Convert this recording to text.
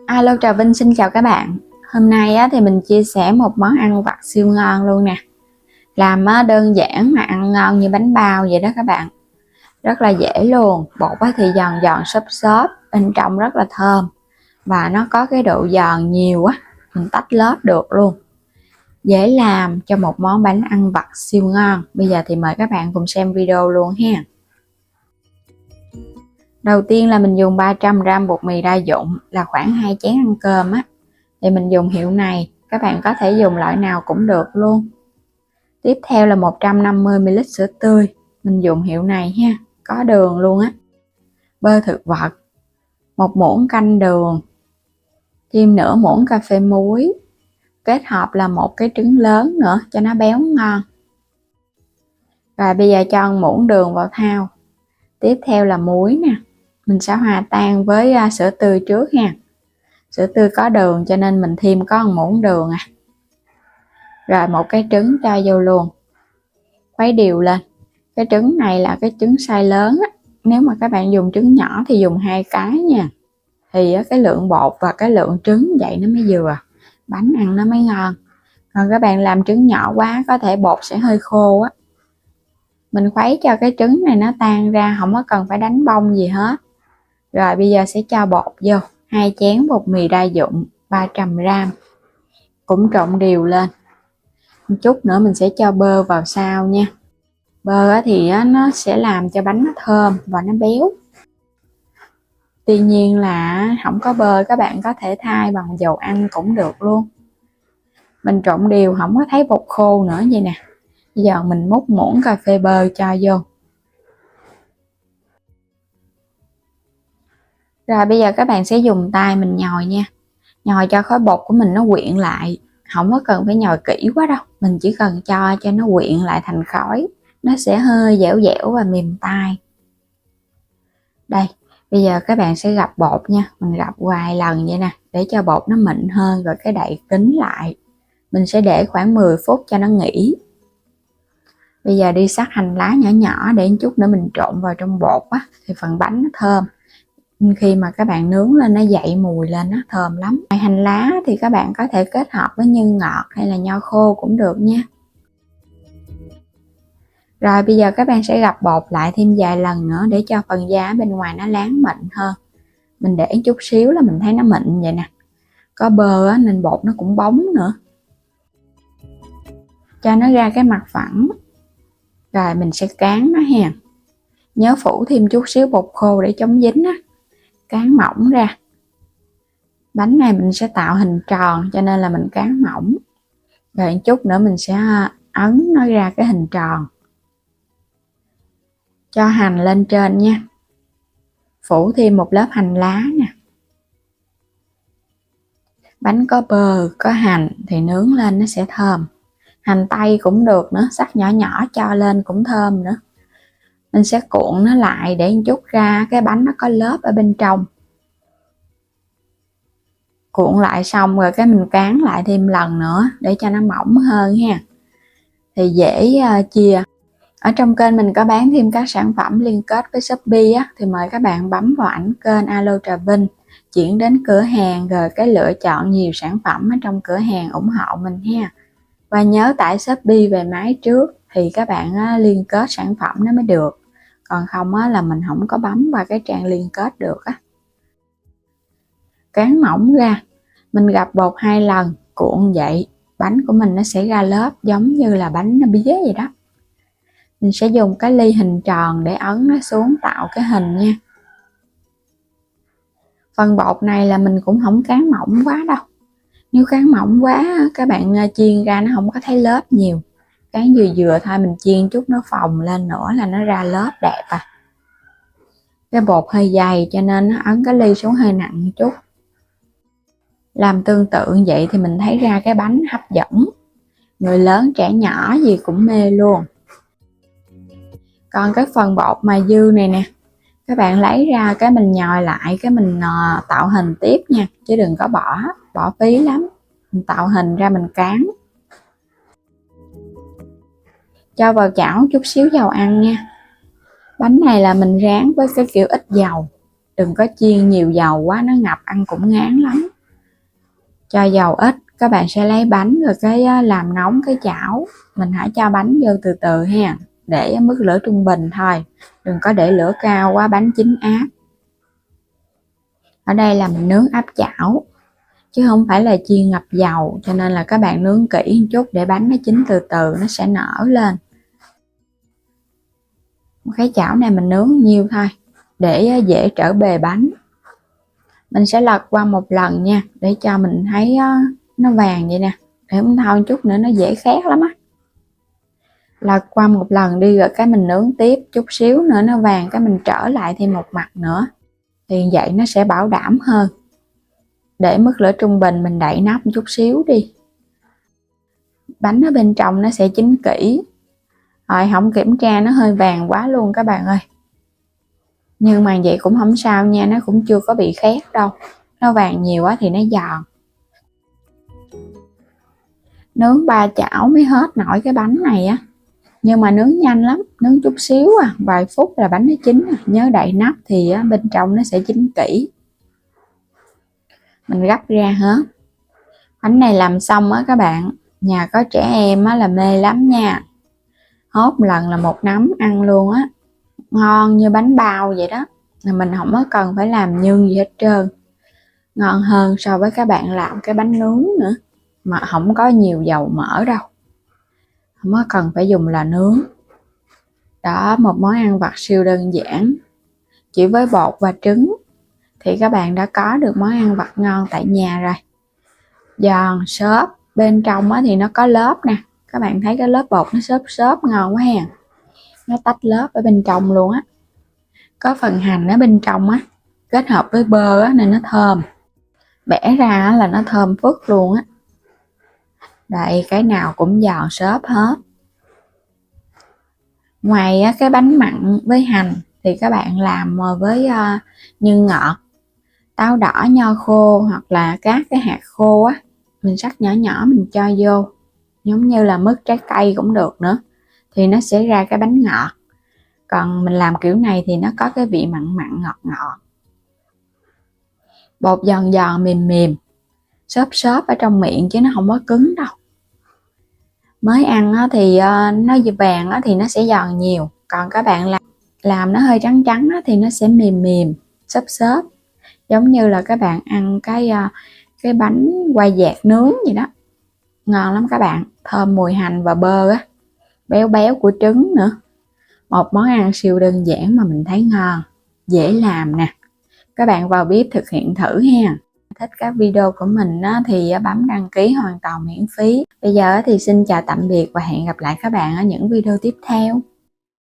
Alo, Trà Vinh xin chào các bạn. Hôm nay thì mình chia sẻ một món ăn vặt siêu ngon luôn nè. Làm đơn giản mà ăn ngon như bánh bao vậy đó các bạn. Rất là dễ luôn. Bột thì giòn giòn xốp xốp, bên trong rất là thơm. Và nó có cái độ giòn nhiều á, mình tách lớp được luôn. Dễ làm cho một món bánh ăn vặt siêu ngon. Bây giờ thì mời các bạn cùng xem video luôn ha. Đầu tiên là mình dùng 300g bột mì đa dụng, là khoảng 2 chén ăn cơm á. Thì mình dùng hiệu này, các bạn có thể dùng loại nào cũng được luôn. Tiếp theo là 150ml sữa tươi, mình dùng hiệu này ha, có đường luôn á. Bơ thực vật, 1 muỗng canh đường, thêm nửa muỗng cà phê muối, kết hợp là 1 cái trứng lớn nữa cho nó béo ngon. Và bây giờ cho 1 muỗng đường vào thao. Tiếp theo là muối nè, mình sẽ hòa tan với sữa tươi trước ha. Sữa tươi có đường cho nên mình thêm có 1 muỗng đường à. Rồi 1 cái trứng cho vô luôn. Khuấy đều lên. Cái trứng này là cái trứng size lớn á. Nếu mà các bạn dùng trứng nhỏ thì dùng 2 cái nha. Thì cái lượng bột và cái lượng trứng vậy nó mới vừa. Bánh ăn nó mới ngon. Còn các bạn làm trứng nhỏ quá có thể bột sẽ hơi khô á. Mình khuấy cho cái trứng này nó tan ra, không có cần phải đánh bông gì hết. Rồi bây giờ sẽ cho bột vô. 2 chén bột mì đa dụng 300g. Cũng trộn đều lên. Một chút nữa mình sẽ cho bơ vào sau nha. Bơ thì nó sẽ làm cho bánh nó thơm và nó béo. Tuy nhiên là không có bơ các bạn có thể thay bằng dầu ăn cũng được luôn. Mình trộn đều không có thấy bột khô nữa vậy nè. Bây giờ mình múc muỗng cà phê bơ cho vô. Rồi bây giờ các bạn sẽ dùng tay mình nhồi nha. Nhồi cho khối bột của mình nó quyện lại. Không có cần phải nhồi kỹ quá đâu. Mình chỉ cần cho nó quyện lại thành khối. Nó sẽ hơi dẻo dẻo và mềm tay. Đây, bây giờ các bạn sẽ gập bột nha. Mình gập vài lần vậy nè, để cho bột nó mịn hơn rồi cái đậy kín lại. Mình sẽ để khoảng 10 phút cho nó nghỉ. Bây giờ đi xắt hành lá nhỏ nhỏ để chút nữa mình trộn vào trong bột á, thì phần bánh nó thơm. Khi mà các bạn nướng lên nó dậy mùi lên, nó thơm lắm. Hành lá thì các bạn có thể kết hợp với nhân ngọt hay là nho khô cũng được nha. Rồi bây giờ các bạn sẽ gập bột lại thêm vài lần nữa để cho phần da bên ngoài nó láng mịn hơn. Mình để chút xíu là mình thấy nó mịn vậy nè. Có bơ nên bột nó cũng bóng nữa. Cho nó ra cái mặt phẳng. Rồi mình sẽ cán nó ha. Nhớ phủ thêm chút xíu bột khô để chống dính á. Cán mỏng ra. Bánh này mình sẽ tạo hình tròn cho nên là mình cán mỏng. Rồi chút nữa mình sẽ ấn nó ra cái hình tròn. Cho hành lên trên nha. Phủ thêm một lớp hành lá nè. Bánh có bơ, có hành thì nướng lên nó sẽ thơm. Hành tây cũng được nữa, sắc nhỏ nhỏ cho lên cũng thơm nữa. Mình sẽ cuộn nó lại để chút ra cái bánh nó có lớp ở bên trong. Cuộn lại xong rồi cái mình cán lại thêm lần nữa để cho nó mỏng hơn ha. Thì dễ chia. Ở trong kênh mình có bán thêm các sản phẩm liên kết với Shopee á, thì mời các bạn bấm vào ảnh kênh Alo Trà Vinh, chuyển đến cửa hàng rồi cái lựa chọn nhiều sản phẩm ở trong cửa hàng ủng hộ mình ha. Và nhớ tải Shopee về máy trước thì các bạn liên kết sản phẩm nó mới được. Còn không là mình không có bấm vào cái trang liên kết được á. Cán mỏng ra, mình gập bột 2 lần, cuộn vậy, bánh của mình nó sẽ ra lớp giống như là bánh nó bía vậy đó. Mình sẽ dùng cái ly hình tròn để ấn nó xuống tạo cái hình nha. Phần bột này là mình cũng không cán mỏng quá đâu. Nếu cán mỏng quá các bạn chiên ra nó không có thấy lớp nhiều. Cán vừa vừa thôi, mình chiên chút nó phồng lên nữa là nó ra lớp đẹp à. Cái bột hơi dày cho nên nó ấn cái ly xuống hơi nặng một chút. Làm tương tự vậy thì mình thấy ra cái bánh hấp dẫn. Người lớn trẻ nhỏ gì cũng mê luôn. Còn cái phần bột mà dư này nè, các bạn lấy ra cái mình nhồi lại cái mình tạo hình tiếp nha, chứ đừng có bỏ phí lắm. Mình tạo hình ra mình cán. Cho vào chảo chút xíu dầu ăn nha. Bánh này là mình rán với cái kiểu ít dầu. Đừng có chiên nhiều dầu quá nó ngập ăn cũng ngán lắm. cho dầu ít, các bạn sẽ lấy bánh rồi làm nóng cái chảo. Mình hãy cho bánh vô từ từ ha, để mức lửa trung bình thôi, đừng có để lửa cao quá bánh chín áp. Ở đây là mình nướng áp chảo chứ không phải là chiên ngập dầu, cho nên là các bạn nướng kỹ một chút để bánh nó chín từ từ, nó sẽ nở lên. Cái chảo này mình nướng nhiêu thôi để dễ trở bề bánh. Mình sẽ lật qua một lần nha, để cho mình thấy nó vàng vậy nè, để mình thôi chút nữa nó dễ khét lắm á. Lật qua một lần đi rồi cái mình nướng tiếp chút xíu nữa nó vàng, cái mình trở lại thêm một mặt nữa, thì vậy nó sẽ bảo đảm hơn. Để mức lửa trung bình, mình đậy nắp một chút xíu đi, bánh ở bên trong nó sẽ chín kỹ. Rồi không kiểm tra nó hơi vàng quá luôn các bạn ơi, nhưng mà vậy cũng không sao nha, nó cũng chưa có bị khét đâu, nó vàng nhiều quá thì nó giòn. Nướng 3 chảo mới hết nổi cái bánh này á, nhưng mà nướng nhanh lắm, nướng chút xíu vài phút là bánh nó chín. Nhớ đậy nắp thì bên trong nó sẽ chín kỹ. Mình gấp ra hết. Bánh này làm xong á các bạn, nhà có trẻ em là mê lắm nha, hốt lần là một nắm ăn luôn á, ngon như bánh bao vậy đó. Mình không có cần phải làm nhân gì hết trơn, ngon hơn so với các bạn làm cái bánh nướng nữa, mà không có nhiều dầu mỡ đâu, không có cần phải dùng lò nướng. Đó, một món ăn vặt siêu đơn giản, chỉ với bột và trứng thì các bạn đã có được món ăn vặt ngon tại nhà rồi. Giòn xốp, bên trong thì nó có lớp nè, các bạn thấy cái lớp bột nó xốp xốp ngon quá ha, nó tách lớp ở bên trong luôn á. Có phần hành ở bên trong á, kết hợp với bơ á nên nó thơm, bẻ ra là nó thơm phức luôn á. Đây, cái nào cũng giòn xốp hết. Ngoài cái bánh mặn với hành thì các bạn làm với nhân ngọt, táo đỏ, nho khô hoặc là các cái hạt khô á, mình cắt nhỏ nhỏ mình cho vô, giống như là mứt trái cây cũng được nữa, thì nó sẽ ra cái bánh ngọt. Còn mình làm kiểu này thì nó có cái vị mặn mặn ngọt ngọt. Bột giòn giòn mềm mềm, xốp xốp ở trong miệng chứ nó không có cứng đâu. Mới ăn thì nó vàng thì nó sẽ giòn nhiều, còn các bạn làm nó hơi trắng trắng thì nó sẽ mềm mềm, xốp xốp, giống như là các bạn ăn cái bánh quay dạt nướng gì đó, ngon lắm các bạn, thơm mùi hành và bơ á, béo béo của trứng nữa. Một món ăn siêu đơn giản mà mình thấy ngon, dễ làm nè, các bạn vào bếp thực hiện thử ha. Thích các video của mình thì bấm đăng ký hoàn toàn miễn phí. Bây giờ thì xin chào tạm biệt và hẹn gặp lại các bạn ở những video tiếp theo.